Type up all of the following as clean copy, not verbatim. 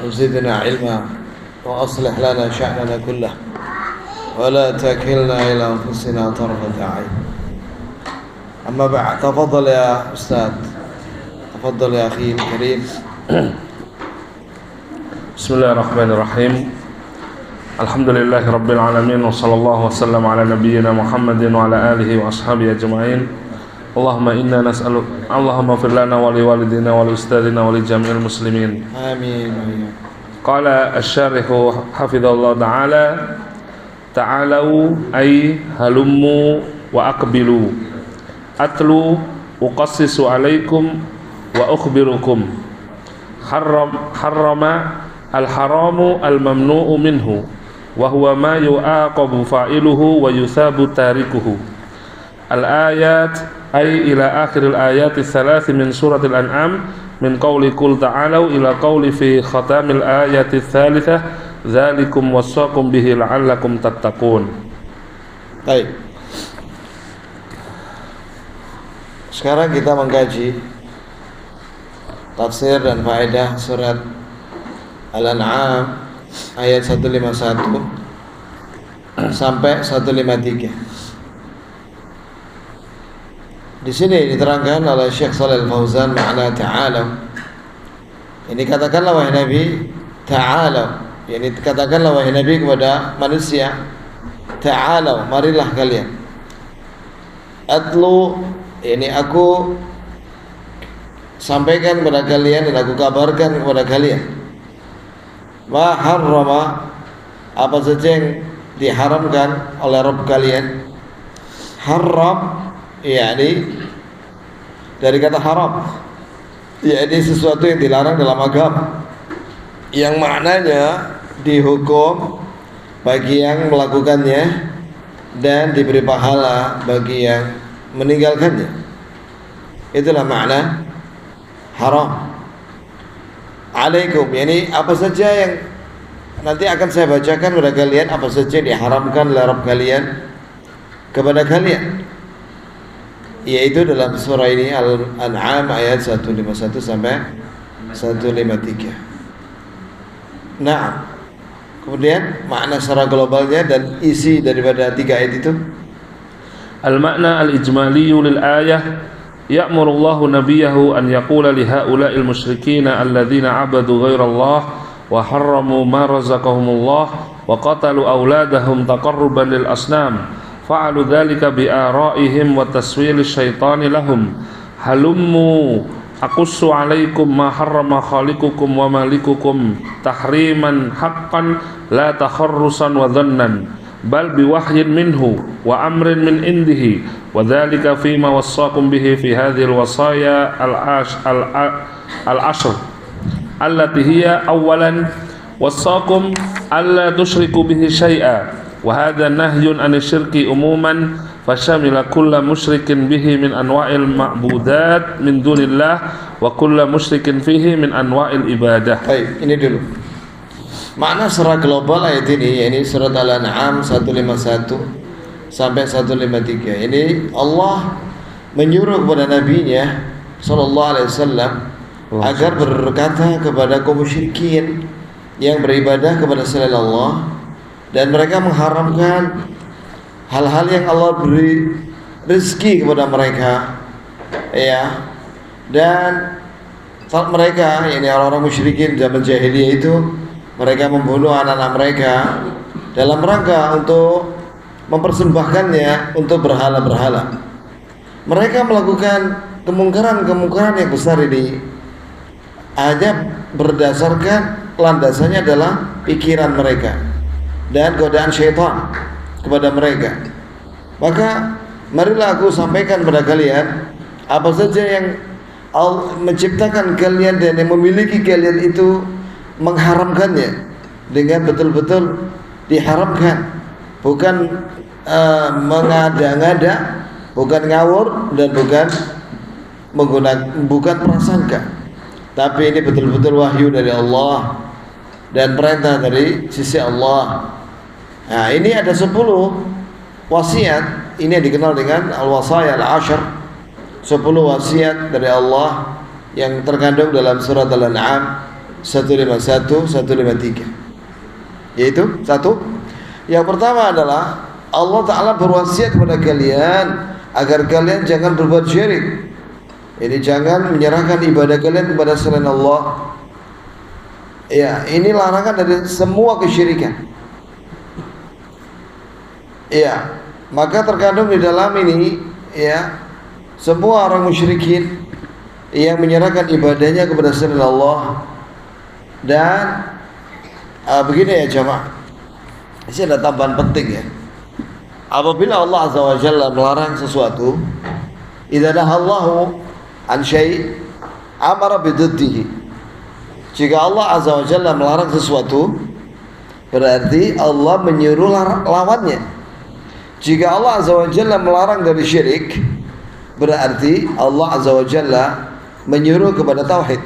وزدنا علما وأصلح لنا شأننا كله ولا تكلنا إلى أنفسنا طرفة عين. أما بعد، تفضل يا أستاذ، تفضل يا أخي الكريم. بسم الله الرحمن الرحيم. الحمد لله رب العالمين، وصلى الله وسلم على نبينا محمد وعلى آله وأصحابه أجمعين. اللهم إنا نسألك، اللهم اغفر لنا ولوالدينا ولأستاذنا ولجميع المسلمين. آمين. قال الشارح حفظه الله تعالى: تعالوا أي هلموا وأقبلوا، أتلو أقصص عليكم وأخبركم. حرم الحرام الممنوع منه، وهو ما يعاقب فاعله ويثاب تاركه. الآيات أي إلى آخر الآيات الثلاث من سورة الأنعام، من قول قل تعالوا إلى قول في ختام الآية الثالثة ذلكم وصاكم به لعلكم تتقون. Baik. Sekarang kita mengkaji tafsir dan faedah surat Al-An'am ayat 151 sampai 153. Di sini diterangkan oleh Syekh Shalih Al-Fauzan makna ta'alau. Ini katakanlah wahai Nabi, ta'alau. Ini katakanlah wahai Nabi kepada manusia, ta'alau, marilah kalian. Atlu, ini aku sampaikan kepada kalian dan aku kabarkan kepada kalian. Ma harrama, apa saja yang diharamkan oleh Rabb kalian. Haram, yakni dari kata haram, yakni sesuatu yang dilarang dalam agama, yang maknanya dihukum bagi yang melakukannya dan diberi pahala bagi yang meninggalkannya. Itulah makna haram. Alaikum, yakni apa saja yang nanti akan saya bacakan kepada kalian, apa saja yang diharamkan oleh Rabb kalian kepada kalian, yaitu dalam surah ini Al-An'am ayat 151 sampai 153. Nah, kemudian makna secara globalnya dan isi daripada tiga ayat itu. Al-makna al-ijmali lil ayah, ya'muru Allahu nabiyahu an yaqula li haula'il musyrikin alladhina 'abadu ghairallah wa harramu ma razaqahumullah wa qatalu auladahum taqarruban lil asnam. Fa'alu dzalika bi ara'ihim wa taswili syaitani lahum. Halummu aqussu 'alaikum ma harrama khaliqukum wa malikukum tahriman haqqan la takharrusan wa dhannan bal bi wahyin minhu wa amrin min indihi wa dzalika fima wassaakum bihi fi hadhihi al-wasaya al-ashr allati hiya awalan wassaakum alla tusyriku bihi syai'a. وهذا نهي عن الشرك عموما فشمل كل مشرك به من أنواع المعبودات من دون الله وكل مشرك فيه من أنواع العبادة. Baik, ini dulu makna secara global ayat ini, yakni surat Al-An'am 151 sampai 153. Ini Allah menyuruh kepada nabinya sallallahu alaihi wasallam agar berkata kepada kaum musyrikin yang beribadah kepada selain Allah dan mereka mengharamkan hal-hal yang Allah beri rezeki kepada mereka, ya. Dan mereka, ini orang-orang musyrikin zaman jahiliyah itu, mereka membunuh anak-anak mereka dalam rangka untuk mempersembahkannya untuk berhala-berhala. Mereka melakukan kemungkaran-kemungkaran yang besar ini hanya berdasarkan landasannya adalah pikiran mereka dan godaan syaitan kepada mereka. Maka marilah aku sampaikan kepada kalian apa saja yang Allah menciptakan kalian dan yang memiliki kalian itu mengharamkannya dengan betul-betul diharamkan, bukan mengada-ngada, bukan ngawur dan bukan prasangka, tapi ini betul-betul wahyu dari Allah dan perintah dari sisi Allah. Nah, ini ada 10 wasiat. Ini yang dikenal dengan al-wasaya al-ashr, 10 wasiat dari Allah yang terkandung dalam surat Al-An'am 151, 153. Yaitu satu, yang pertama adalah Allah Ta'ala berwasiat kepada kalian agar kalian jangan berbuat syirik. Ini jangan menyerahkan ibadah kalian kepada selain Allah. Ya, ini larangan dari semua kesyirikan. Ya, maka terkandung di dalam ini ya, semua orang musyrikin yang menyerahkan ibadahnya kepada selain Allah. Dan begini ya jamaah, ini ada tambahan penting ya. Apabila Allah Azza wa Jalla melarang sesuatu, idza nahallahu an syai' amara bididdihi. Jika Allah Azza wa Jalla melarang sesuatu, berarti Allah menyuruh lawannya. Jika Allah Azza wa Jalla melarang dari syirik, berarti Allah Azza wa Jalla menyuruh kepada tauhid.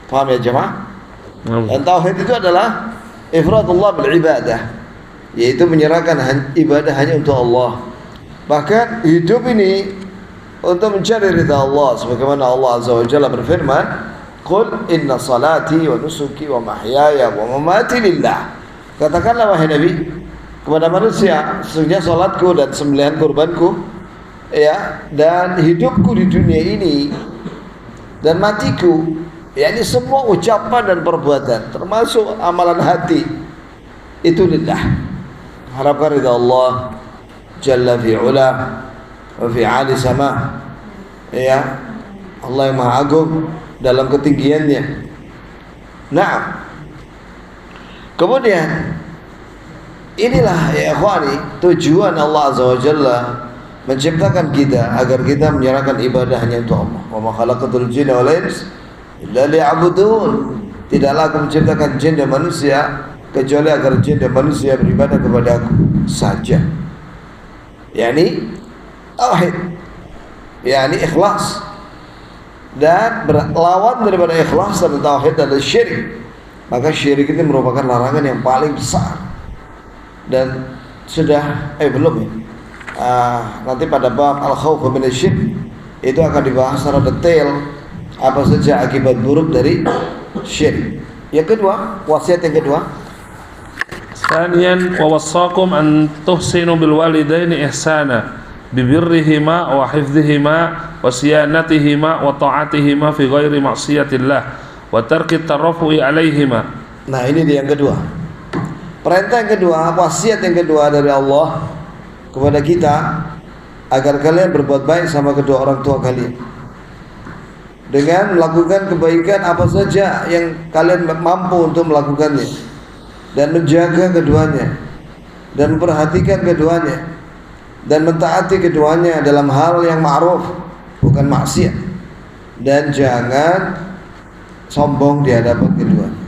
Paham ya jemaah? Dan tauhid itu adalah ifradullah bil ibadah, yaitu menyerahkan ibadah hanya untuk Allah. Bahkan hidup ini untuk mencari ridha Allah, sebagaimana Allah Azza wa Jalla berfirman, "Qul inna salati wa nusuki wa mahyaya wa mamati lillah." Katakanlah wahai Nabi kepada manusia, sesungguhnya salatku dan sembelihan kurbanku ya, dan hidupku di dunia ini dan matiku, yakni semua ucapan dan perbuatan termasuk amalan hati itu lillah, harapkan ridha Allah Jalla fi'ula wa fi 'ali sama, ya, Allah yang maha agung dalam ketinggiannya. Nah, kemudian inilah ya ikhwani tujuan Allah Azza wa Jalla menciptakan kita agar kita menyerahkan ibadah hanya untuk Allah. Wa ma khalaqatul jinna wal insa illa liya'budun. Tidaklah aku menciptakan jin dan manusia kecuali agar jin dan manusia beribadah kepada aku saja. Yani tauhid, yani ikhlas. Dan berlawan daripada ikhlas dan tauhid adalah syirik. Maka syirik itu merupakan larangan yang paling besar. Dan sudah belum ya. Nanti pada bab al-khawf min asy-syirk itu akan dibahas secara detail apa saja akibat buruk dari syirik. Yang kedua, wasiat yang kedua, Thaniyan wa wassakum an tuhsinu bil walidaini ihsana bi birrihima wa hifdzihima wa siyanatihima wa ta'atihima fi ghairi ma'siyatillah wa tarki taraffu'i 'alaihima. Nah, ini dia yang kedua. Perintah yang kedua, wasiat yang kedua dari Allah kepada kita agar kalian berbuat baik sama kedua orang tua kalian dengan melakukan kebaikan apa saja yang kalian mampu untuk melakukannya, dan menjaga keduanya dan memperhatikan keduanya dan mentaati keduanya dalam hal yang ma'ruf bukan maksiat, dan jangan sombong di hadapan keduanya.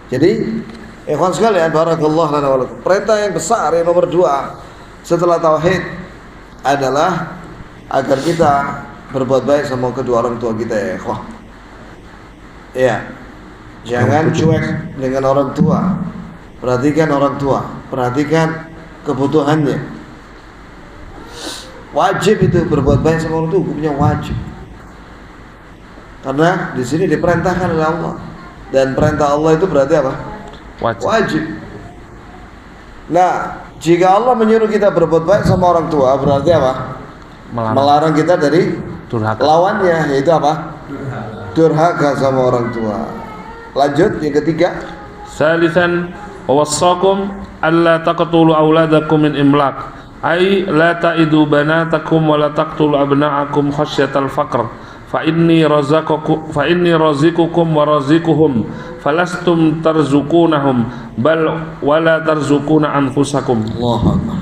Jadi ikhwan sekalian, barakallahu lana wa lakum, perintah yang besar yang nomor 2 setelah tauhid adalah agar kita berbuat baik sama kedua orang tua kita ya ikhwah. Ya, jangan cuek dengan orang tua. Perhatikan orang tua, perhatikan kebutuhannya. Wajib itu berbuat baik sama orang tua, hukumnya wajib. Karena di sini diperintahkan oleh Allah, dan perintah Allah itu berarti apa? Wajib. Nah, jika Allah menyuruh kita berbuat baik sama orang tua, berarti apa? Melarang kita dari durhaka. Lawannya yaitu apa? Durhaka sama orang tua. Lanjut yang ketiga. Salisan wa wassakum alla taqtulu auladakum min imlaq, ay la ta'idu banatakum wa la taqtulu abna'akum khasyatal faqr. Fa inni razikukum wa razikuhum falastum tarzuqunahum bal wala tarzuquna anfusakum. Allahu Akbar.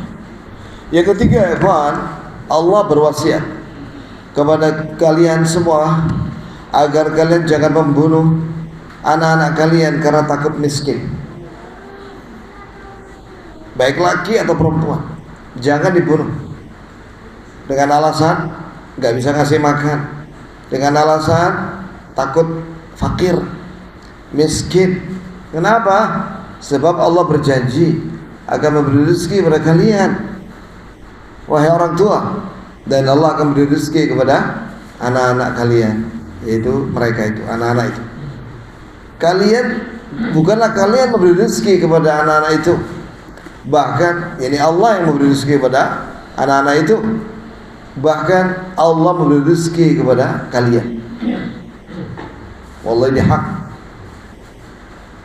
Yang ketiga, ikhwan, Allah berwasiat kepada kalian semua agar kalian jangan membunuh anak-anak kalian karena takut miskin, baik laki atau perempuan. Jangan dibunuh dengan alasan nggak bisa ngasih makan, dengan alasan takut fakir, miskin. Kenapa? Sebab Allah berjanji akan memberi rezeki kepada kalian, wahai orang tua, dan Allah akan memberi rezeki kepada anak-anak kalian, yaitu mereka itu, anak-anak itu. bukanlah kalian memberi rezeki kepada anak-anak itu, bahkan ini Allah yang memberi rezeki kepada anak-anak itu, bahkan Allah memberi rezeki kepada kalian. Wallahi ini hak.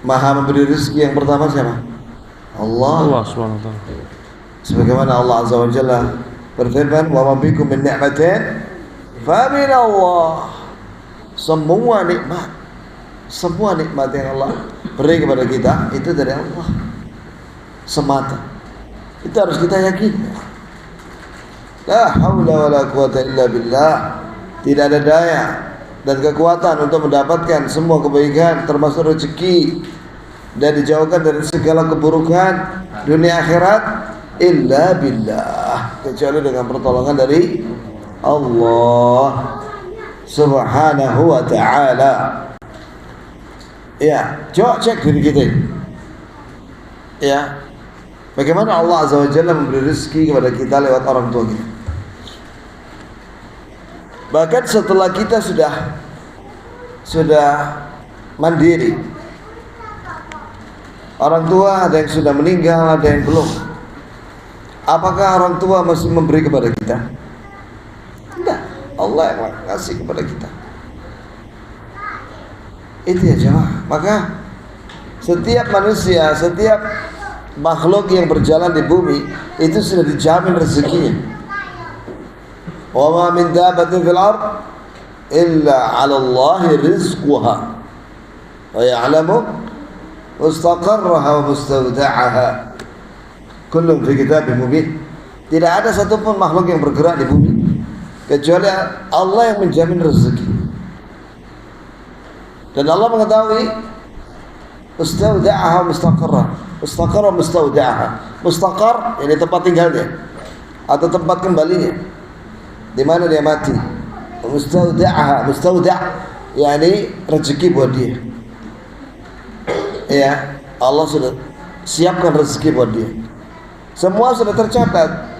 Maha memberi rezeki yang pertama siapa? Allah Subhanahu wa ta'ala. Sebagaimana Allah Azza wa Jalla berfirman, wa ma bikum min ni'matin fa min Allah. Semua nikmat yang Allah beri kepada kita itu dari Allah semata. Itu harus kita yakini. La haula wala quwata illa billah. Tidak ada daya dan kekuatan untuk mendapatkan semua kebaikan termasuk rezeki dan dijauhkan dari segala keburukan dunia akhirat illa billah, kecuali dengan pertolongan dari Allah Subhanahu wa ta'ala. Ya, coba cek diri kita. Ya, bagaimana Allah Azza wa Jalla memberi rezeki kepada kita lewat orang tua kita. Bahkan setelah kita sudah mandiri, orang tua ada yang sudah meninggal, ada yang belum. Apakah orang tua masih memberi kepada kita? Tidak, Allah yang ngasih kepada kita. Itu ya jemaah. Maka setiap manusia, setiap makhluk yang berjalan di bumi itu sudah dijamin rezekinya. Wa ma min dabbatin fil ard illa 'ala Allahi rizquha wa ya'lamu mustaqarraha wa mustawda'aha. Kullun fi kitabin mubin. Tidak ada satupun makhluk yang bergerak di bumi kecuali Allah yang menjamin rezeki. Dan Allah mengetahui mustawda'aha mustaqarra. Mustaqarra mustawda'aha. Mustaqar ini tempat tinggalnya atau tempat kembalinya, di mana dia mati. Mustawda'aha, mustawda' yakni rezeki buat dia. Ya, Allah sudah siapkan rezeki buat dia. Semua sudah tercatat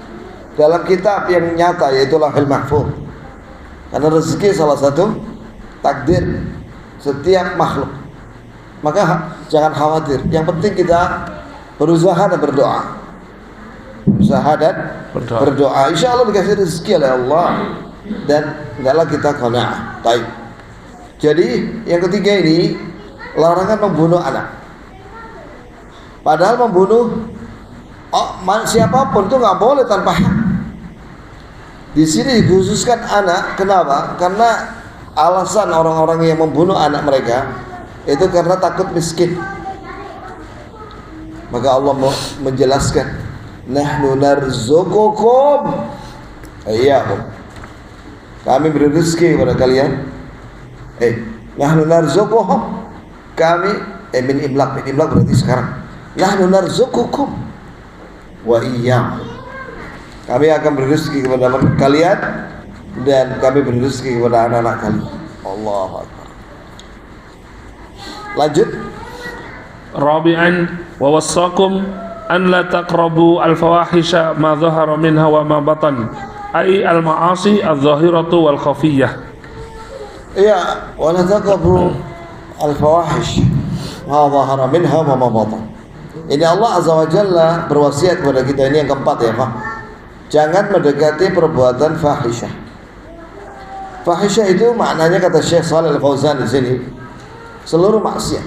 dalam kitab yang nyata, yaitu Lauhul Mahfuz. Karena rezeki salah satu takdir setiap makhluk. Maka jangan khawatir. Yang penting kita berusaha dan berdoa. Berusaha dan berdoa. Insya Allah dikasih rezeki oleh Allah. Dan hendaklah kita qanaah. Baik. Jadi yang ketiga ini, larangan membunuh anak. Padahal membunuh siapapun itu nggak boleh tanpa hak. Di sini dikhususkan anak. Kenapa? Karena alasan orang-orang yang membunuh anak mereka itu karena takut miskin. Maka Allah menjelaskan, nahnu narzuqukum iyyahum. Kami beri rezeki kepada kalian. Nahnu narzuquhum. Kami min imlaq berarti sekarang. Nahnu narzuqukum wa iyyahum. Kami akan beri rezeki kepada kalian dan kami beri rezeki kepada anak-anak kalian. Allahu Akbar. Lanjut. Rabi'an wa wassakum an la taqrabu al-fawahisha ma dhahara minha wa ma batan, ay al-ma'asi adh-dhahiratu wal khafiyah. Ya, wa la taqrabu al-fawahish ma dhahara minha wa ma batan. Ini Allah Azza wa Jalla berwasiat kepada kita, ini yang keempat ya, Pak. Jangan mendekati perbuatan fahisyah. Fahisyah itu maknanya kata Syekh Shalih Al-Fauzan di sini seluruh maksiat.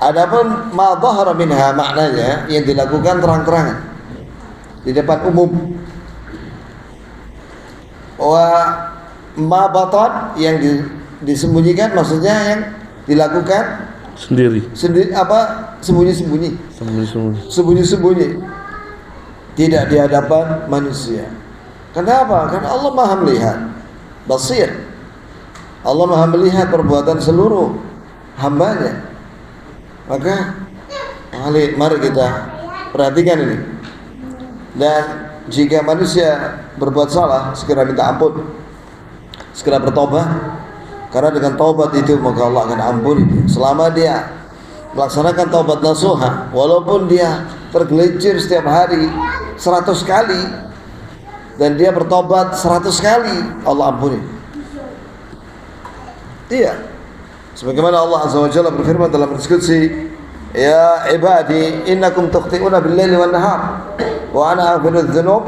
Adapun ma dhahara minha maknanya yang dilakukan terang-terangan di depan umum. Wa ma batan yang disembunyikan maksudnya yang dilakukan sendiri sembunyi tidak di hadapan manusia. Kenapa? Karena Allah Maha melihat, basir. Allah Maha melihat perbuatan seluruh hambanya. Maka mari kita perhatikan ini. Dan jika manusia berbuat salah, segera minta ampun, segera bertobat. Karena dengan taubat itu maka Allah akan ampuni dia. Selama dia melaksanakan taubat nasuha, walaupun dia tergelincir setiap hari 100 kali dan dia bertobat 100 kali, Allah ampuni. Iya. Sebagaimana Allah Azza wa Jalla berfirman dalam diskusi, ya ibadi innakum tukhti'una bil-laili wan-nahar wa ana aghfiru dzunub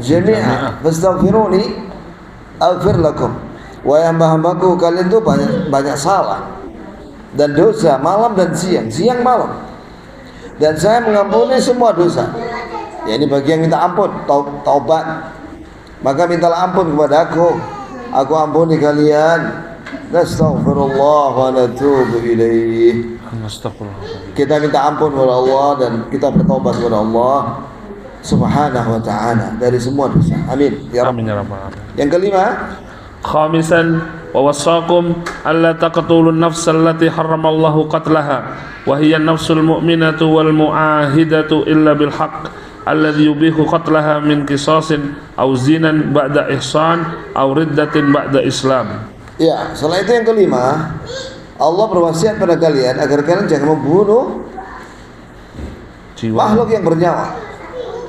jami'a fastaghfiruni aghfir lakum. Wahai hamba-hambaku, kalian tuh banyak salah dan dosa malam dan siang malam, dan saya mengampuni semua dosa. Ya, ini bagi yang minta ampun, taubat, maka mintalah ampun kepada aku ampuni kalian. Nastaghfirullah wa natubu ilaih. Kita minta ampun kepada Allah dan kita bertobat kepada Allah Subhanahu wa ta'ala dari semua dosa. Amin ya Rabb. Amin ya rabbal alamin. Yang kelima, khamisan wa wasaqum alla taqtulun nafs allati haramallahu qatlaha wa hiya an-nafsul mu'minatu wal mu'ahidatu illa bil haqq alladhi yubihu qatlaha min qisasin aw zinan ba'da ihsan aw riddatin ba'da islam. ya, setelah itu yang kelima, Allah berwasiat pada kalian agar kalian jangan membunuh makhluk yang bernyawa.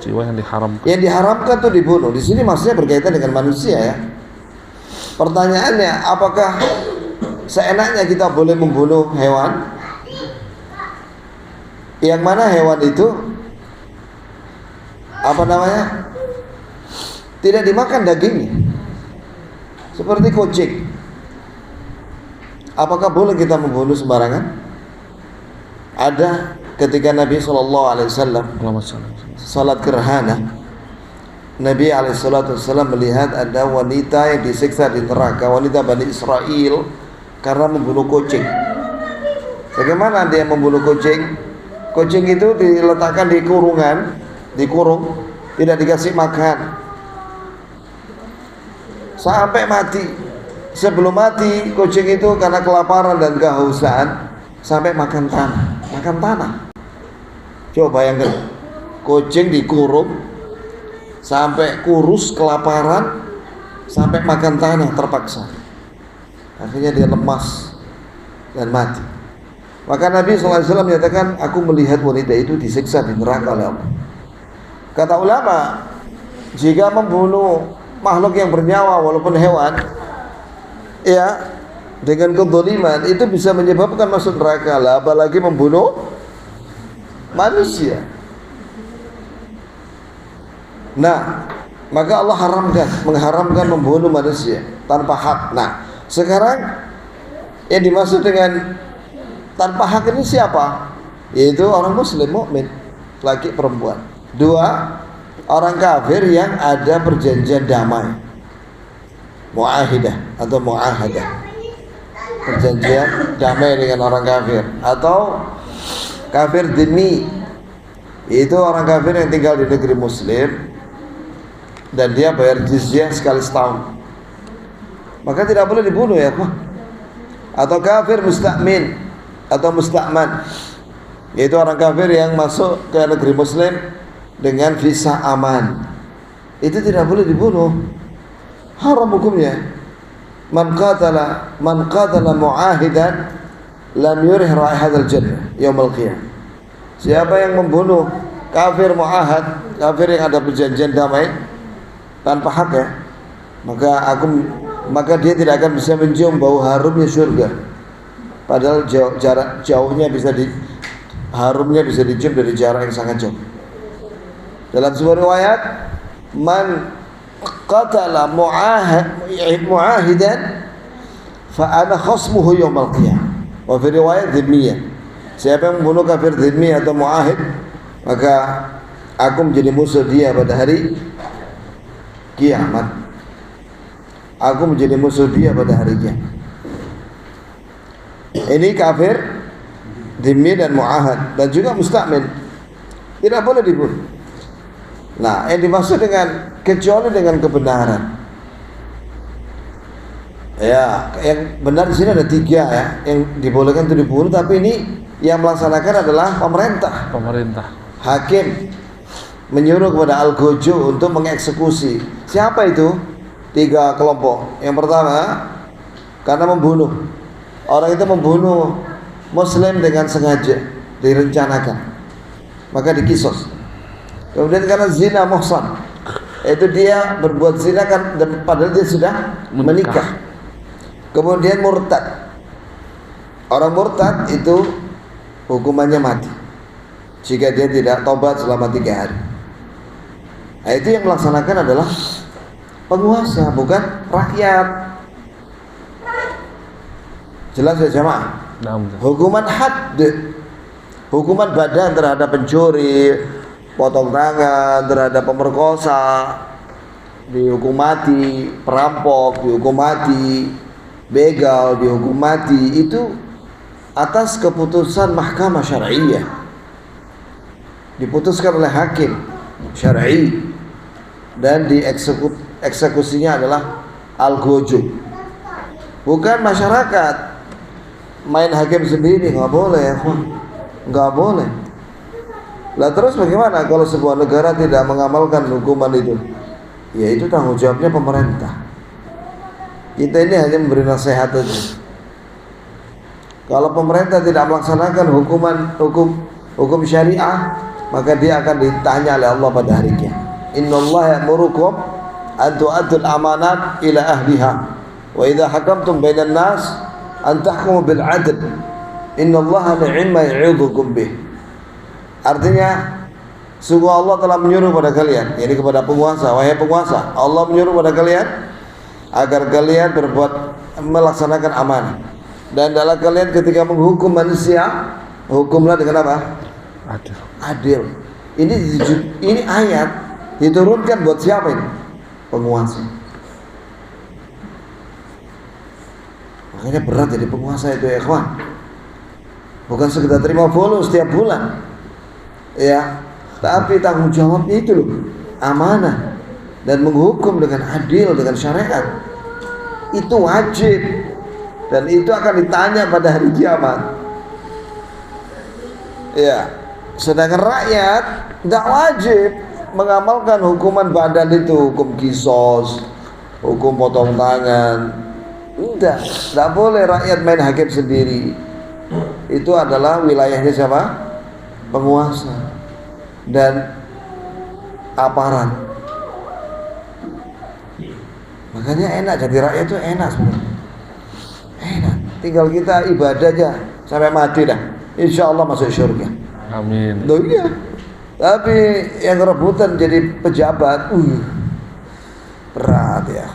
Jiwa yang diharamkan. Yang diharamkan itu dibunuh. Di sini maksudnya berkaitan dengan manusia ya. Pertanyaannya, apakah seenaknya kita boleh membunuh hewan? Yang mana hewan itu tidak dimakan dagingnya, seperti kucing. Apakah boleh kita membunuh sembarangan? Ada ketika Nabi SAW salat gerhana, Nabi SAW melihat ada wanita yang disiksa di neraka, wanita Bani Israel, karena membunuh kucing. Bagaimana dia membunuh kucing? Kucing itu diletakkan di dikurung, tidak dikasih makan sampai mati. Sebelum mati, kucing itu karena kelaparan dan kehausan sampai makan tanah. Coba bayangkan, kucing dikurung sampai kurus, kelaparan, sampai makan tanah terpaksa. Akhirnya dia lemas dan mati. Maka Nabi SAW menyatakan, aku melihat wanita itu disiksa di neraka oleh Allah. Kata ulama, jika membunuh makhluk yang bernyawa walaupun hewan, ya, dengan kezaliman itu bisa menyebabkan masuk neraka lah, apalagi membunuh manusia. Nah, maka Allah mengharamkan membunuh manusia tanpa hak. Nah, sekarang yang dimaksud dengan tanpa hak ini siapa? Yaitu orang muslim mukmin, laki perempuan. Dua, orang kafir yang ada perjanjian damai, muahidah atau muahadah, perjanjian damai dengan orang kafir. Atau kafir dhimmi, yaitu orang kafir yang tinggal di negeri muslim dan dia bayar jizyah sekali setahun, maka tidak boleh dibunuh ya Pak. Atau kafir musta'min atau musta'man, yaitu orang kafir yang masuk ke negeri muslim dengan visa aman, itu tidak boleh dibunuh, haram hukumnya. Man qatala mu'ahidan lam yurih raihatal jannah yaumil qiyamah. Siapa yang membunuh kafir mu'ahad, kafir yang ada perjanjian damai tanpa hak ya, maka dia tidak akan bisa mencium bau harumnya surga. Padahal jarak jauhnya harumnya bisa dicium dari jarak yang sangat jauh. Dalam sebuah riwayat, man qatala mu'ahidan fa ana khasmuhu yaumil qiyamah. Wa fi riwayat dhimmiyah, siapa yang membunuh kafir dhimmi atau mu'ahid, maka aku menjadi musuh dia pada hari kiamat. Aku menjadi musuh dia pada hari kiamat. Ini kafir dhimmi dan mu'ahad, dan juga musta'min, tidak boleh dibunuh. Nah, yang dimaksud dengan kecuali dengan kebenaran. Ya, yang benar di sini ada tiga ya, yang dibolehkan untuk dibunuh, tapi ini yang melaksanakan adalah pemerintah. Hakim menyuruh kepada Al-Gojo untuk mengeksekusi. Siapa itu? 3 kelompok. Yang pertama, karena membunuh. Orang itu membunuh muslim dengan sengaja, direncanakan, maka dikisos. Kemudian karena zina muhsan, itu dia berbuat zina kan, padahal dia sudah menikah. Kemudian murtad, Orang murtad itu hukumannya mati jika dia tidak tobat selama 3 hari. Nah, itu yang melaksanakan adalah penguasa, bukan rakyat. Jelas ya jamaah? Hukuman had, hukuman badan terhadap pencuri, potong tangan, terhadap pemerkosa dihukum mati, perampok dihukum mati, begal dihukum mati, itu atas keputusan mahkamah syar'iyah, diputuskan oleh hakim syar'i, dan eksekusinya adalah al-ghujum, bukan masyarakat main hakim sendiri. Nggak boleh ya, nggak boleh. Lah terus bagaimana kalau sebuah negara tidak mengamalkan hukuman itu? Ya itu tanggung jawabnya pemerintah. Kita ini hanya memberi nasihat saja. Kalau pemerintah tidak melaksanakan hukum syariah, maka dia akan ditanya oleh Allah pada hari kiamat. Innallaha ya'murukum an tu'addul amanat ila ahliha wa idza hakamtum bainan nas an tahkumu bil 'adl. Innallaha ni'ma ya'idukum bih. Artinya, sungguh Allah telah menyuruh pada kalian, yakni kepada penguasa, wahai penguasa, Allah menyuruh pada kalian agar kalian melaksanakan amanah. Dan dalam kalian ketika menghukum manusia, hukumlah dengan apa? Adil. Ini ayat diturunkan buat siapa ini? Penguasa. Makanya berat jadi penguasa itu ya ikhwan. Bukan sekedar terima bonus setiap bulan, ya, tapi tanggung jawabnya itu loh, amanah, dan menghukum dengan adil, dengan syariat. Itu wajib, dan itu akan ditanya pada hari kiamat. Ya, sedangkan rakyat tidak wajib mengamalkan hukuman badan itu, hukum kisos, hukum potong tangan. Tidak boleh rakyat main hakim sendiri. Itu adalah wilayahnya siapa? Penguasa dan aparat. Makanya enak jadi rakyat itu, enak sebenarnya. Enak. Tinggal kita ibadah aja sampai mati dah. Insya Allah masuk surga. Amin. Loh iya. Tapi yang rebutan jadi pejabat, berat ya.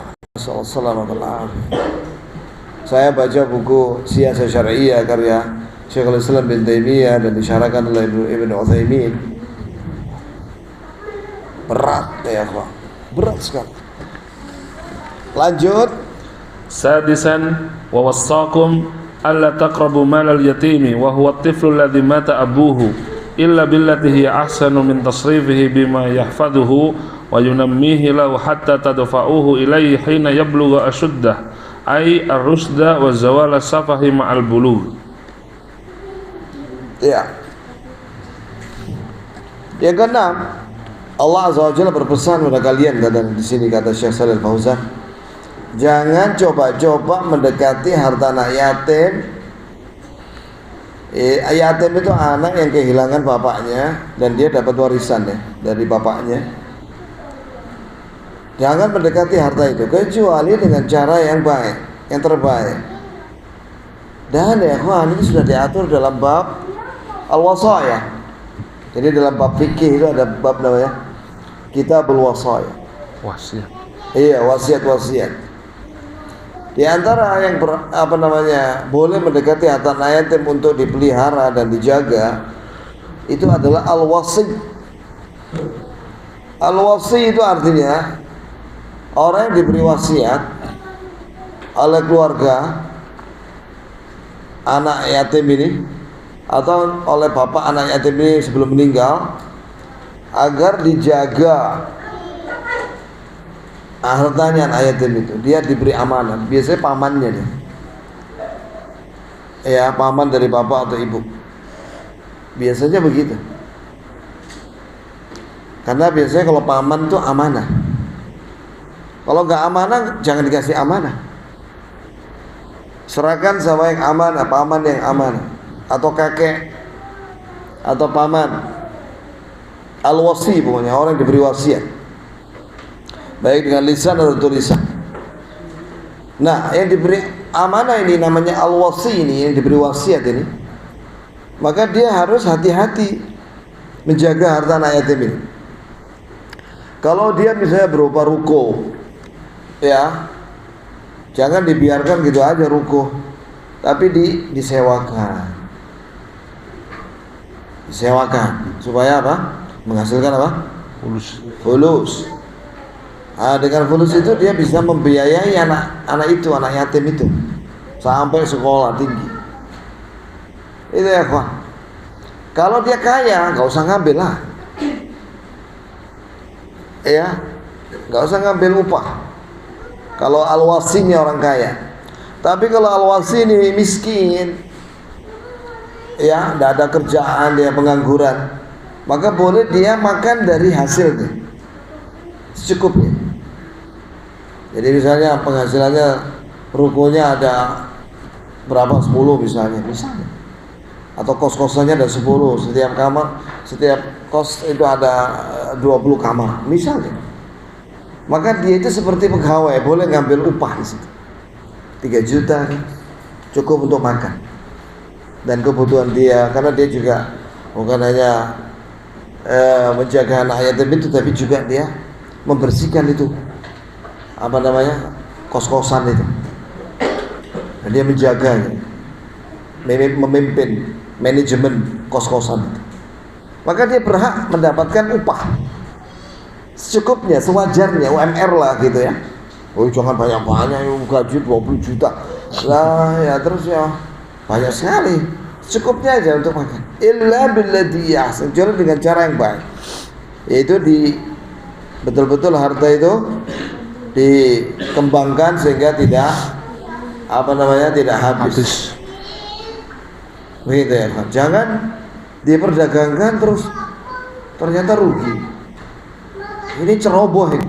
Saya baca buku Siyasah Syar'iyyah karya Syekhul Islam bin Taimiyah dan disyarahkan oleh Ibn Utsaimin. Berat ya, Pak. Berat sekali. Lanjut. Sadisan wa wassakum alla taqrabu malal yatimi wa huwa at-tiflu alladhi mata abuhu illa billati hiya ahsanu min tasrifihi bima yahfaduhu wa yunammihi lahu hatta tadfa'uhu ilayhi hina yablugha ashuddah ay ar-rusda wa zawala safahi ma'al bulugh. Ya. Yang keenam, Allah Azza wa Jalla berpesan kepada kalian, kata di sini kata Syekh Shalih Fauzan, jangan coba-coba mendekati harta anak yatim. Yatim itu anak yang kehilangan bapaknya dan dia dapat warisan ya dari bapaknya. Jangan mendekati harta itu kecuali dengan cara yang baik, yang terbaik. Dan ya kawan, ini sudah diatur dalam bab al-wasayah. Jadi dalam bab fikih itu ada bab namanya Kitabul Wasayah. Wasiat. Iya, wasiat-wasiat. Di antara yang boleh mendekati harta yatim untuk dipelihara dan dijaga itu adalah al-wasi. Al-wasi itu artinya orang yang diberi wasiat oleh keluarga anak yatim ini atau oleh bapak anak yatim ini sebelum meninggal agar dijaga hartanya anak yatim itu, dia diberi amanah. Biasanya pamannya nih, ya paman dari bapak atau ibu. Biasanya begitu. Karena biasanya kalau paman tuh amanah. Kalau nggak amanah, jangan dikasih amanah. Serahkan sama yang amanah, paman yang amanah, atau kakek, atau paman. Al-wasi pokoknya orang yang diberi wasiat, baik dengan lisan atau tulisan. Nah, yang diberi amanah ini namanya al-wasi ini, yang diberi wasiat ini. Maka dia harus hati-hati menjaga harta anak yatim ini. Kalau dia misalnya berupa ruko, ya, jangan dibiarkan gitu aja ruko, tapi disewakan. Disewakan supaya apa? Menghasilkan apa? Fulus. Nah, dengan fulus itu dia bisa membiayai anak yatim itu sampai sekolah tinggi. Itu ya kawan. Kalau dia kaya, nggak usah ngambil lah. Ya, nggak usah ngambil upah. Kalau al-wasinya orang kaya. Tapi kalau al-wasi ini miskin, ya, tidak ada kerjaan, dia pengangguran, maka boleh dia makan dari hasilnya secukupnya. Jadi misalnya penghasilannya rukonya ada berapa, 10 misalnya, atau kos-kosannya ada 10, setiap kamar, setiap kos itu ada 20 kamar misalnya, maka dia itu seperti pegawai, boleh ngambil upah di situ 3 juta cukup untuk makan dan kebutuhan dia, karena dia juga bukan hanya menjaga anak yatim itu, tapi juga dia membersihkan itu apa namanya, kos-kosan itu, dan dia menjaganya, memimpin manajemen kos-kosan itu. Maka dia berhak mendapatkan upah secukupnya, sewajarnya, UMR lah gitu ya. Oh, jangan banyak-banyak, gaji 20 juta lah ya, terus ya banyak sekali. Cukupnya aja untuk makan. Illa billadhi ahsan, dengan cara yang baik, yaitu betul-betul harta itu dikembangkan sehingga tidak tidak habis. Begitu ya Pak. Jangan diperdagangkan terus ternyata rugi. Ini ceroboh ini.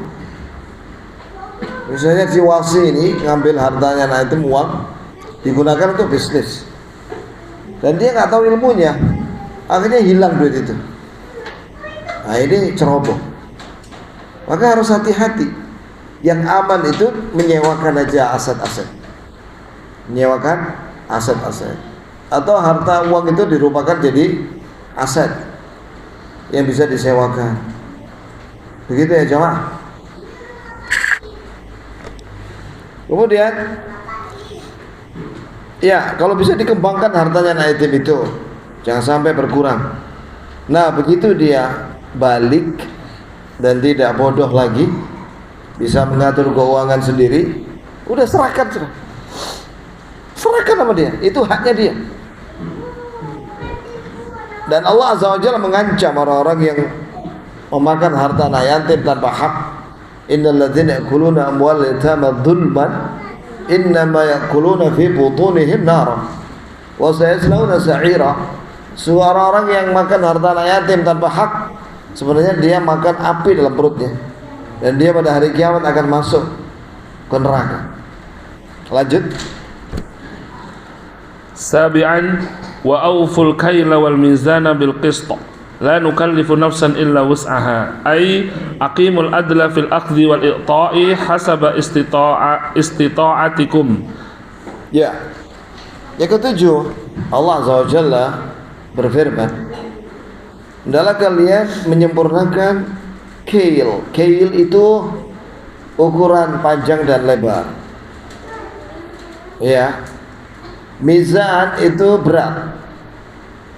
Misalnya si wasi ini ngambil hartanya anak yatim, uang digunakan untuk bisnis, dan dia nggak tahu ilmunya, akhirnya hilang duit itu. Nah, ini ceroboh. Maka harus hati-hati. Yang aman itu menyewakan aja aset-aset, menyewakan aset-aset, atau harta uang itu dirupakan jadi aset yang bisa disewakan. Begitu ya jemaah. Kemudian, ya, kalau bisa dikembangkan hartanya anak yatim itu, jangan sampai berkurang. Nah, begitu dia balik dan tidak bodoh lagi, bisa mengatur keuangan sendiri, udah serahkan sama dia, itu haknya dia. Dan Allah Azza wa Jalla mengancam orang-orang yang memakan harta anak yatim tanpa hak. Innal ladzina ya'kuluna amwal yatama dzulman innama ya'kuluna fi butunihim nar wa sayaslawna sa'ira. Suara orang yang makan harta anak yatim tanpa hak, sebenarnya dia makan api dalam perutnya, dan dia pada hari kiamat akan masuk ke neraka. Lanjut. Sabi'an wa awful kaila wal mizana bil qist. La nukallifu nafsan illa wus'aha. Ay aqimul adla fil akhdhi wal i'ta'i hasaba istita'atikum. Ya. Yang ketujuh, Allah Azza wa Jalla berfirman, hendaklah kalian menyempurnakan kail. Kail itu ukuran panjang dan lebar. Ya. Mizan itu berat.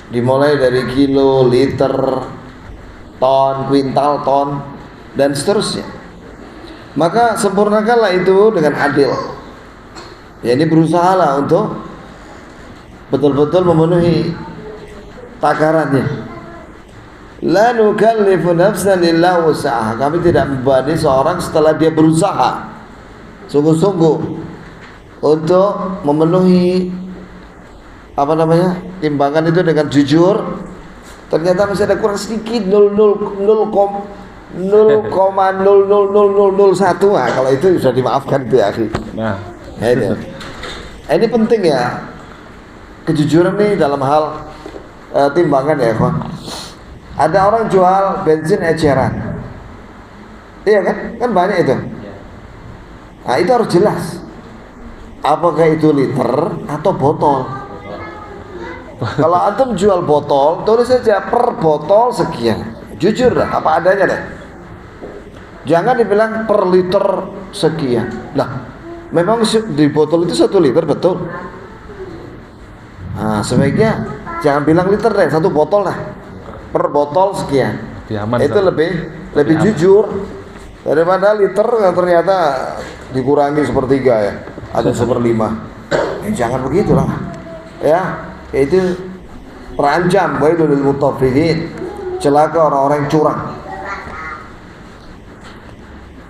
Dimulai dari kilo, liter, ton, kuintal, ton, dan seterusnya. Maka sempurnakanlah itu dengan adil. Ya, ini berusahalah untuk betul-betul memenuhi takarannya. La nukallifu nafsan illa wus'aha. Kami tidak membebani seorang setelah dia berusaha sungguh-sungguh untuk memenuhi timbangan itu dengan jujur. Ternyata masih ada kurang sedikit 0,0000001. Nah, kalau itu sudah dimaafkan itu ya, akhi. Nah, ini penting ya, kejujuran nih dalam hal timbangan ya, kawan. Ada orang jual bensin eceran, iya kan banyak itu. Nah, itu harus jelas. apakah itu liter atau botol. Kalau antum jual botol, tulis saja per botol sekian. Jujur dah, apa adanya deh. Jangan dibilang per liter sekian. Lah, memang di botol itu 1 liter betul. Nah, sebaiknya jangan bilang liter deh, 1 botol lah. Per botol sekian. Itu lebih jujur daripada liter yang ternyata dikurangi 1/3 ya, atau 1/5. Jangan begitulah. Ya. Itu terancam wailul lil mutaffifin, celaka orang-orang yang curang.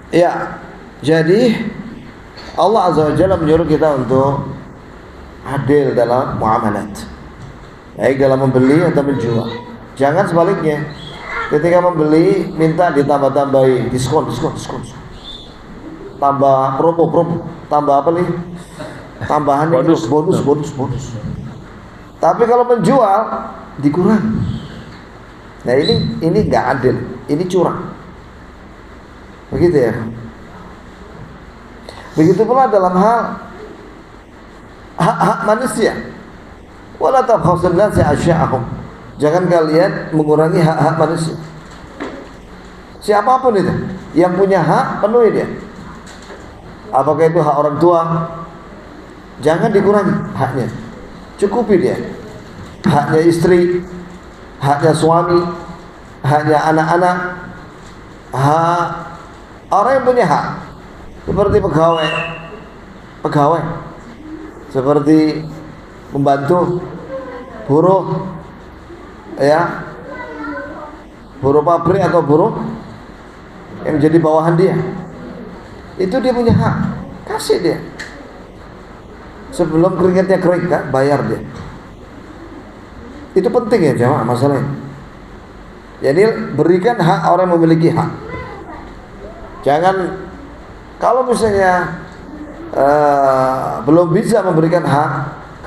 Ya, jadi Allah Azza wa Jalla menyuruh kita untuk adil dalam muamalat, baik dalam membeli atau menjual. Jangan sebaliknya, ketika membeli minta ditambah-tambahi diskon, tambah promo, tambah apa nih? Tambahan bonus. Tapi kalau menjual dikurang. Nah ini nggak adil, ini curang. Begitu ya. Begitu pula dalam hal hak-hak manusia. Wala tabkhasun nasi asya'ahum. Jangan kalian mengurangi hak-hak manusia. Siapapun itu yang punya hak, penuhi dia. Apakah itu hak orang tua? Jangan dikurangi haknya. Cukupi dia. Haknya istri, haknya suami, haknya anak-anak, hak orang yang punya hak, seperti pegawai, seperti pembantu, buruh, ya, buruh pabrik atau buruh yang menjadi bawahan dia, itu dia punya hak, kasih dia. Sebelum keringatnya kering, kan, bayar dia. Itu penting ya jamaah masalahnya. Jadi berikan hak orang yang memiliki hak. Jangan kalau misalnya belum bisa memberikan hak,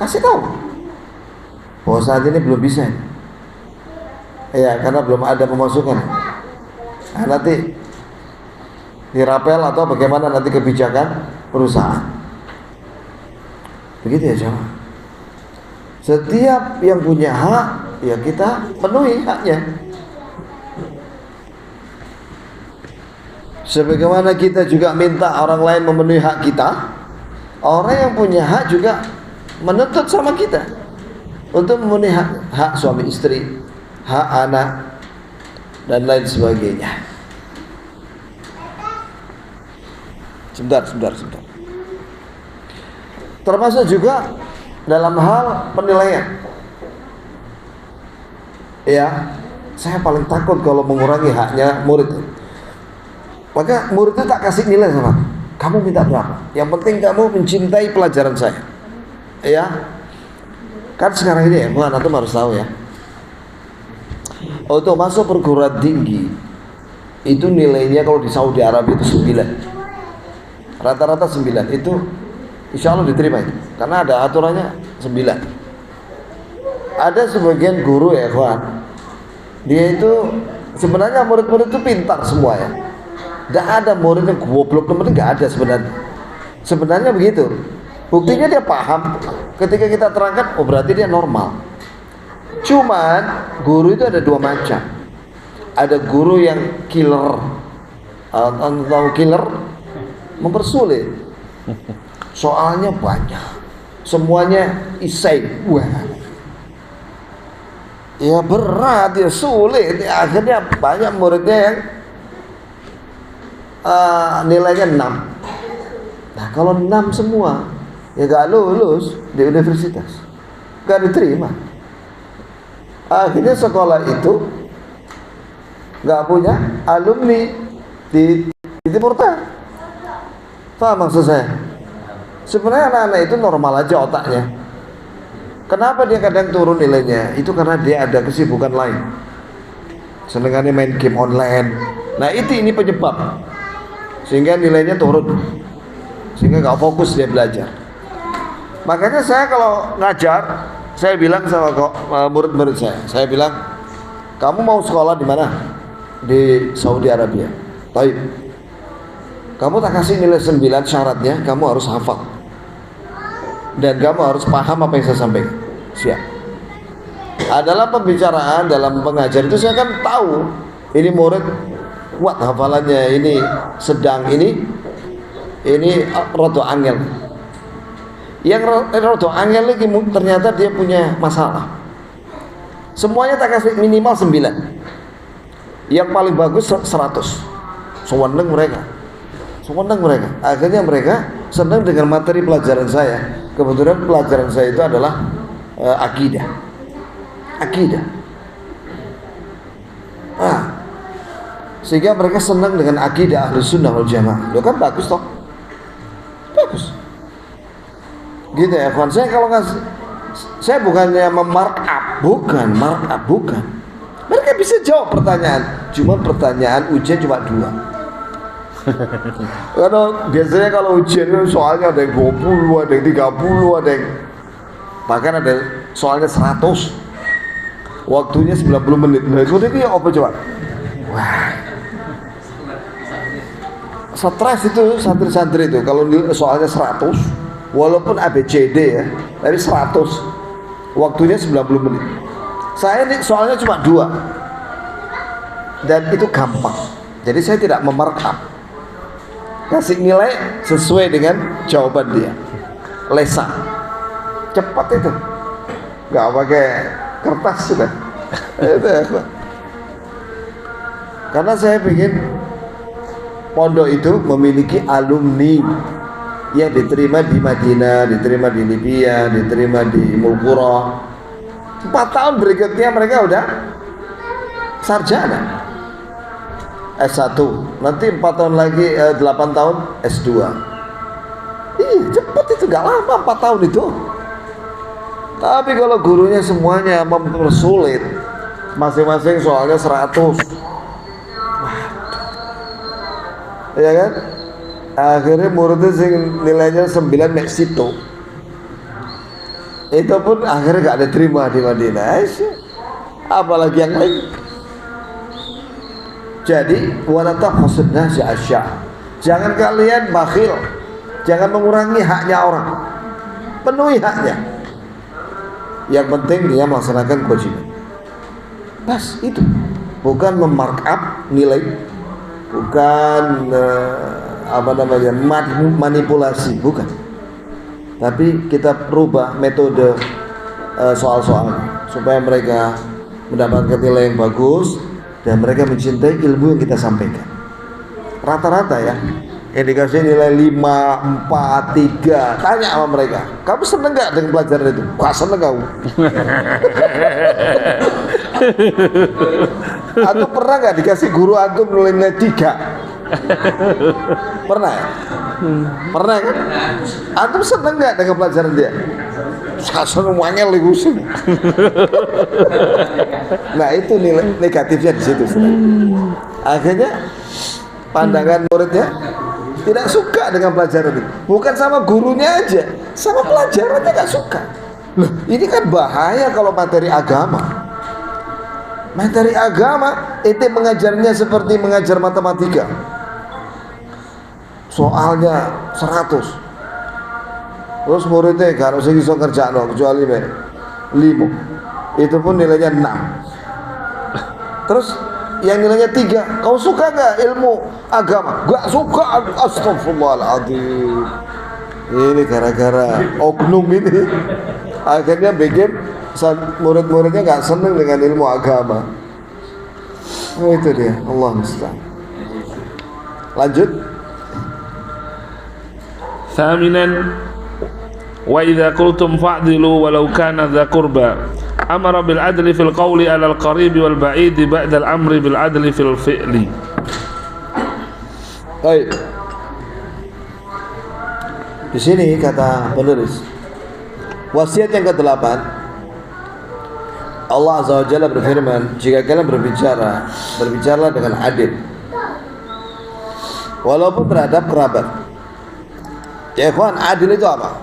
kasih tahu bahwa saat ini belum bisa. Ya, karena belum ada pemasukan. Nah, nanti dirapel atau bagaimana nanti kebijakan perusahaan. Begitu ya jamaah. Setiap yang punya hak, ya kita penuhi haknya. Sebagaimana kita juga minta orang lain memenuhi hak kita, orang yang punya hak juga menuntut sama kita untuk memenuhi hak suami istri, hak anak, dan lain sebagainya. Sebentar. Termasuk juga dalam hal penilaian. Ya, saya paling takut kalau mengurangi haknya murid. Maka murid itu tak kasih nilai sama kamu minta berapa. Yang penting kamu mencintai pelajaran saya. Ya, kan sekarang ini ya, antum harus tahu ya. Untuk masuk perguruan tinggi itu nilainya kalau di Saudi Arabia itu 9. Rata-rata 9 itu insya Allah diterima itu. Karena ada aturannya 9. Ada sebagian guru ya kawan, dia itu sebenarnya murid-murid itu pintar semua ya. Tidak ada murid yang goblok, teman-teman, nggak ada sebenarnya. Sebenarnya begitu. Buktinya dia paham. Ketika kita terangkan, oh berarti dia normal. Cuman guru itu ada 2 macam. Ada guru yang killer, atau killer mempersulit. Soalnya banyak, semuanya isai. Wah, ya berat, ya sulit. Ya, akhirnya banyak muridnya yang nilainya 6. Nah kalau 6 semua, ya gak lulus di universitas, gak diterima. Akhirnya sekolah itu gak punya alumni di Timur Tengah. Paham maksud saya? Sebenarnya anak-anak itu normal aja otaknya. Kenapa dia kadang turun nilainya? Itu karena dia ada kesibukan lain. Senengannya main game online. Nah ini penyebab, sehingga nilainya turun, sehingga gak fokus dia belajar. Makanya saya kalau ngajar, saya bilang sama murid-murid saya bilang, kamu mau sekolah di mana? Di Saudi Arabia. Baik. Kamu tak kasih nilai 9, syaratnya kamu harus hafal. dan kamu harus paham apa yang saya sampaikan. Siap. Adalah pembicaraan dalam pengajar itu saya kan tahu ini murid kuat hafalannya, ini sedang, ini rodo angel. Yang rodo angel lagi ternyata dia punya masalah. Semuanya tak kasih minimal 9. Yang paling bagus 100. Seneng mereka. Akhirnya mereka senang dengan materi pelajaran saya. Kebetulan pelajaran saya itu adalah akidah. Sehingga mereka senang dengan akidah Ahlus Sunnah wal Jamaah. Loh kan bagus toh? Bagus. Gitu ya, kawan. Saya bukannya memarkup, bukan. Mereka bisa jawab pertanyaan, cuma pertanyaan ujian cuma 2. Karena biasanya kalau ujian soalnya ada yang 20, ada yang 30, ada yang bahkan ada soalnya 100. Waktunya 90 menit. Nah, itu ya apa coba? Wah. Stres itu santri-santri itu kalau soalnya 100, walaupun ABCD ya, dari 100 waktunya 90 menit. Saya ini soalnya cuma 2 dan itu gampang, jadi saya tidak memarkup, kasih nilai sesuai dengan jawaban dia. Lesan cepat itu, nggak pakai kertas sudah. Itu karena saya ingin pondok itu memiliki alumni yang diterima di Madinah, diterima di Libya, diterima di Mulqura. 4 tahun berikutnya mereka udah sarjana S1, nanti 4 tahun lagi 8 tahun S2. Cepat itu, gak lama 4 tahun itu. Tapi kalau gurunya semuanya mempersulit, masing-masing soalnya 100, ya kan? Akhirnya muridnya nilainya 9 mek situ. Itu pun akhirnya gak diterima di Madinah. Apalagi yang lain. Jadi wala tahsud nasi asya. Jangan kalian bakhil. Jangan mengurangi haknya orang. Penuhi haknya. Yang penting dia melaksanakan kewajiban. Pas itu. Bukan memarkup nilai. Bukan manipulasi, bukan. Tapi kita rubah metode soal-soal supaya mereka mendapatkan nilai yang bagus dan mereka mencintai ilmu yang kita sampaikan. Rata-rata ya, yang dikasih nilai 5, 4, 3, tanya sama mereka, kamu seneng gak dengan pelajaran itu? Wah, seneng kamu. Atau pernah gak dikasih guru antum nilai 3? Pernah ya? Pernah kan? Antum seneng gak dengan pelajaran dia? Seneng wangel nih gusin. Nah itu nilai negatifnya di situ. Akhirnya pandangan muridnya tidak suka dengan pelajaran itu. Bukan sama gurunya aja, sama pelajarannya gak suka. Loh, ini kan bahaya kalau materi agama. Materi agama itu mengajarnya seperti mengajar matematika. Soalnya 100. Terus muridnya gak harus bisa kerja kecuali 5. Itu pun nilainya 6. Terus yang nilainya 3, kau suka gak ilmu agama? Gak suka. Astagfirullahaladzim. Ini gara-gara oknum ini akhirnya bikin murid-muridnya gak seneng dengan ilmu agama. Oh, itu dia, Allah musta'an. Lanjut. Thaminan, wa idza qultum fa'dilu walau kana dha qurba. Amara bil adli fil qawli 'ala al qarib wal ba'id ba'da al amri bil adli fil fi'li. Baik. Di sini kata penulis, wasiat yang ke-8, Allah Azza wa Jalla berfirman, jika kalian berbicara, berbicaralah dengan adil, walaupun terhadap kerabat. Ya ikhwan, adil itu apa?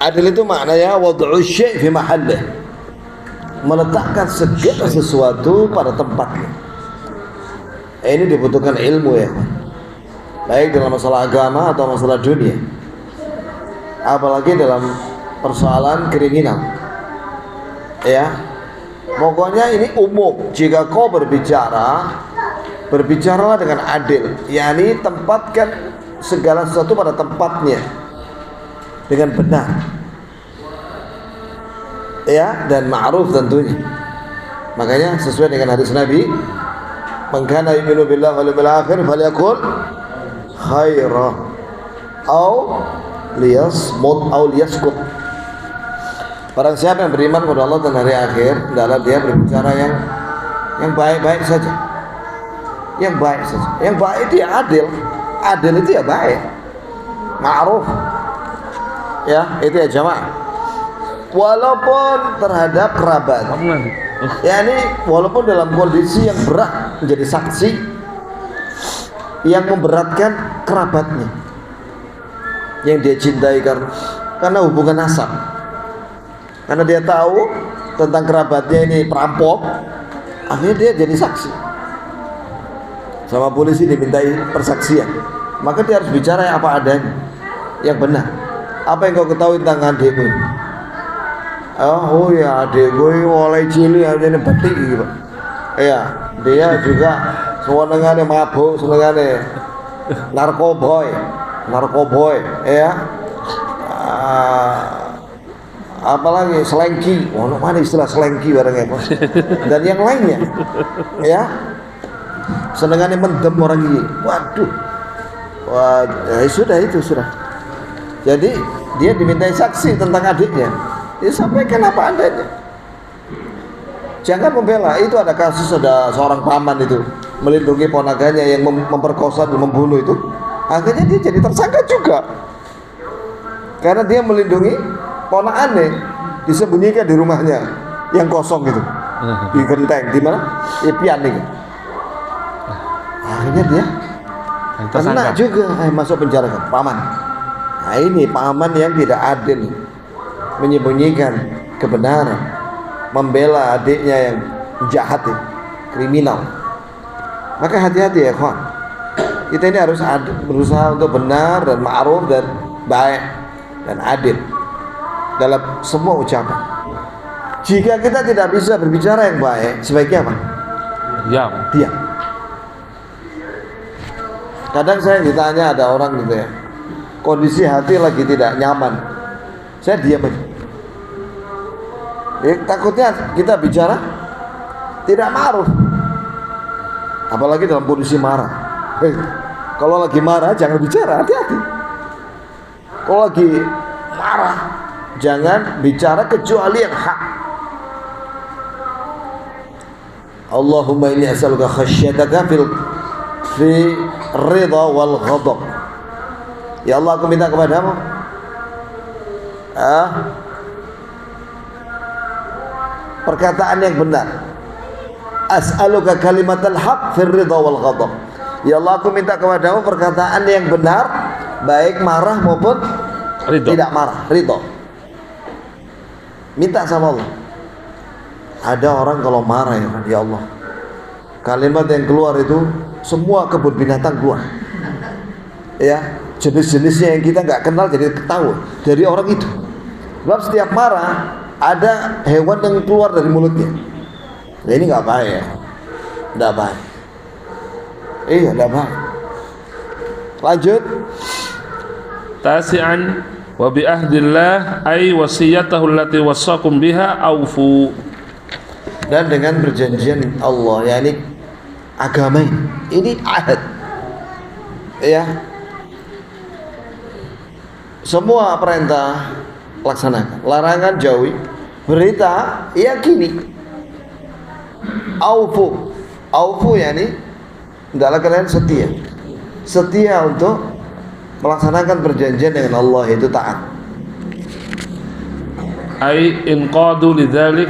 Adil itu maknanya wad'u syai' fi mahallih, meletakkan segala sesuatu pada tempatnya. Ini dibutuhkan ilmu ya, baik dalam masalah agama atau masalah dunia. apalagi dalam persoalan kriminal. Ya, pokoknya ini umum. Jika kau berbicara, berbicaralah dengan adil, yakni tempatkan segala sesuatu pada tempatnya dengan benar, ya, dan ma'ruf tentunya. Makanya sesuai dengan hadis Nabi, man kana yu'minu billahi wal yawmil akhir falyaqul khaira au liyasmut au liyaskut. Barang siapa yang beriman kepada Allah dan hari akhir, hendaklah dia berbicara yang baik-baik saja. Yang baik saja. Yang baik itu ya adil. Adil itu ya baik. Ma'ruf. Ya, itu ya jamaah. Walaupun terhadap kerabat. Ya, ini walaupun dalam kondisi yang berat, menjadi saksi yang memberatkan kerabatnya yang dia cintai karena hubungan nasab. Karena dia tahu tentang kerabatnya ini perampok, akhirnya dia jadi saksi. Sama polisi dimintai persaksian, maka dia harus bicara yang apa adanya, yang benar. Apa yang kau ketahui tentang adikmu? Oh ya, adik gue mulai cilik aja nih betik gitu. Iya, dia juga senengane mabuk, senengane narkoboy, ya. Apalagi selengki, mana istilah selengki barangnya, dan yang lainnya, ya, senengannya mendem orang ini, waduh, wah, ya sudah. Jadi dia dimintai saksi tentang adiknya, dia sampaikan apa adanya, jangan membela. Itu ada kasus, ada seorang paman itu melindungi ponakannya yang memperkosa dan membunuh itu, akhirnya dia jadi tersangka juga, karena dia melindungi ponakannya, disembunyikan di rumahnya yang kosong gitu, di genteng, di mana? Ipian nih. Akhirnya dia kena juga, masuk penjara kan, paman. Nah ini paman yang tidak adil, menyembunyikan kebenaran, membela adiknya yang jahat, kriminal. Maka hati-hati ya kawan. Kita ini harus berusaha untuk benar dan ma'ruf dan baik dan adil dalam semua ucapan. Jika kita tidak bisa berbicara yang baik, sebaiknya apa? Diam. Kadang saya ditanya, ada orang gitu ya, kondisi hati lagi tidak nyaman, saya diam aja. Takutnya kita bicara tidak ma'ruf, apalagi dalam kondisi marah. Kalau lagi marah jangan bicara, hati-hati. Kalau lagi marah jangan bicara kecuali yang hak. Allahumma inni as'aluka khasyataka fi ridha wal ghadab. Ya Allah, aku minta kepadamu perkataan yang benar. As'aluka kalimatal haq fi ridha wal ghadab. Ya Allah, aku minta kepadamu perkataan yang benar, baik marah maupun tidak marah, ridha. Minta sama Allah. Ada orang kalau marah ya Allah, kalimat yang keluar itu semua kebun binatang keluar, ya, jenis-jenisnya yang kita nggak kenal jadi ketahuan dari orang itu. Sebab setiap marah ada hewan yang keluar dari mulutnya. Nah, ini nggak baik ya, nggak baik. Iya, nggak baik. Lanjut. Tasi'an wa bi ahdillah ay wasiyatahu allati wassakum biha aufu. Dan dengan perjanjian Allah, yakni agama ini ahad, ya, semua perintah laksanakan, larangan jauhi, berita yakini. Aufu yakni hendaklah kalian setia untuk melaksanakan perjanjian dengan Allah, itu taat. Ai inqadu lidzalik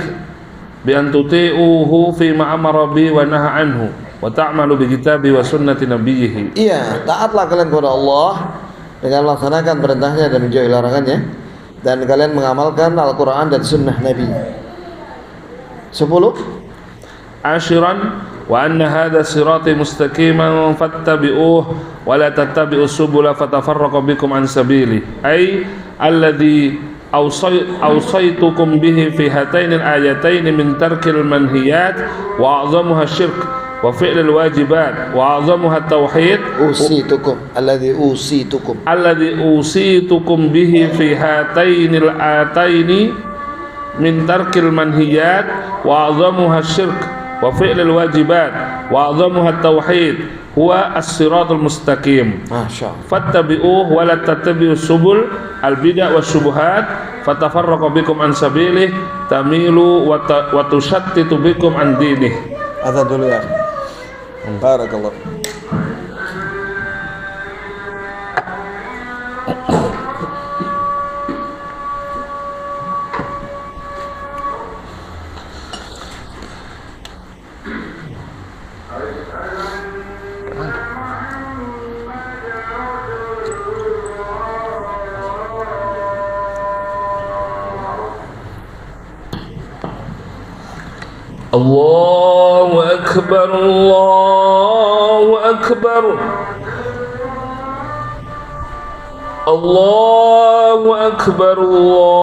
bi an tuti'uhu fi ma amara bi wa naha anhu wa ta'malu bi kitabi wa sunnati nabiyhi. Iya, taatlah kalian kepada Allah dengan melaksanakan perintahnya dan menjauhi larangannya, dan kalian mengamalkan Al-Qur'an dan sunnah Nabi. 10. Ashiran wa anna hadha sirati mustaqiman fattabi'uhu wa la tattabi'us subula fatafarraqu bikum an sabili. Ai alladzi awsaytukum bihi fi hataini al-ayataini min tarkil manhiyat wa a'zamuha syirk wa fi'lil wajibat wa a'zamuha tauhid alladzi usitukum bihi fi hataini al-ayataini min tarkil manhiyat wa a'zamuha syirk wa fi'lil wajibat wa a'zamuha tauhid huwa as-siratul mustaqim. Masyaallah. Fattabi'uhu wa la tattabi'us subul al-bid'ah wasyubuhat fatafarraqu bikum an sabilih tamilu wa tushattitu bikum an dinih. Ada dulu ya. Barakallah. Allahu akbar, Allahu akbar, Allahu akbar, Allah